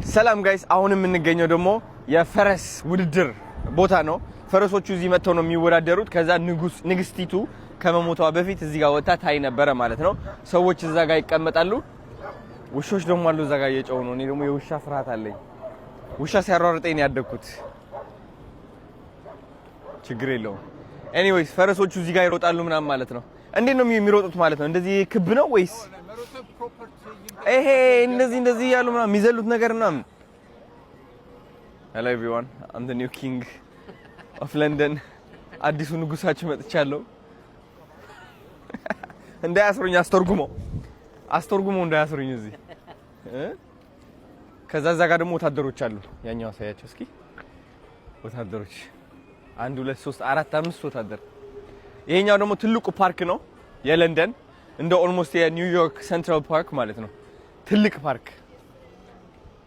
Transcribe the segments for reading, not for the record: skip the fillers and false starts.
ሰላም ጋይስ አሁን የምንገኘው ደግሞ የፈረስ ውድድር ቦታ ነው። ፈረሶቹ እዚህ መጥተው ነው የሚወዳደሩት። ከዛ ንግስቲቱ ከመሞቷ በፊት እዚህ ጋር ወጣ ታይ ነበር ማለት ነው። ሰዎች እዛ ጋር ይቀመጣሉ። ውሾች ደግሞ አሉ እዛ ጋር እየጮሁ ነው። እኔ ደግሞ የውሻ ፍርሃት አለኝ። ውሻ ሲያሯርጠኝ ነው ያደግኩት። ችግር የለውም። ኤኒዌይስ ፈረሶቹ እዚህ ጋር ይሮጣሉ ምናምን ማለት ነው። እንዴት ነው የሚሮጡት ማለት ነው? እንደዚህ ክብ ነው ወይስ ይሄ እንደዚህ ያሉ ምናምን የሚዘሉት ነገር ምናምን? Hello everyone, I'm the new king of London. አዲሱ ንጉሳችሁ መጥቻለሁ። እንዳያስሩኝ አስተርጉሞ እንዳያስሩኝ እዚህ ከዛ እዛ ጋር ደግሞ ወታደሮች አሉ። ያኛው አሳያቸው እስኪ። ወታደሮች 1 2 3 4 5 ወታደር። ይሄኛው ደግሞ ትልቁ ፓርክ ነው የለንደን፣ እንደ ኦልሞስት የኒውዮርክ ሴንትራል ፓርክ ማለት ነው። ትልቅ ፓርክ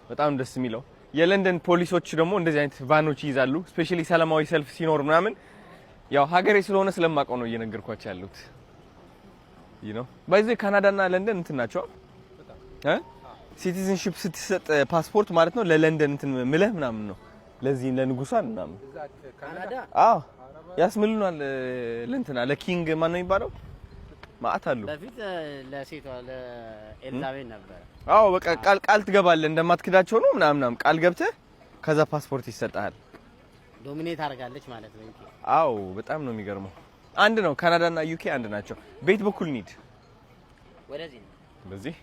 በጣም ደስ የሚለው። የለንደን ፖሊሶች ደግሞ እንደዚህ አይነት ቫኖች ይይዛሉ። ስፔሻሊ ሰላማዊ ሰልፍ ሲኖር ምናምን ያው ሀገሬ ስለሆነ ስለማቀው ነው እየነገርኳቸው ያሉት። ባይዘ ካናዳና ለንደን እንትን ናቸው። ሲቲዝንሺፕ ስትሰጥ ፓስፖርት ማለት ነው ለለንደን እንትን ምለህ ምናምን ነው። ለዚህ ለንጉሳን ምናምን ካናዳ ያስምሉናል። ለእንትና ለኪንግ ማን ነው የሚባለው? ማአት አሉ። በፊት ለሴቷ ለኤልዛቤት ነበር። በቃ ቃል ትገባለህ እንደማትክዳቸው ነው ምናምን ቃል ገብተህ ከዛ ፓስፖርት ይሰጣል። ዶሚኔት አድርጋለች ማለት ነው ዩኬ። በጣም ነው የሚገርመው። አንድ ነው ካናዳና ዩኬ አንድ ናቸው። ቤት በኩል ኒድ ወደዚህ ነው በዚህ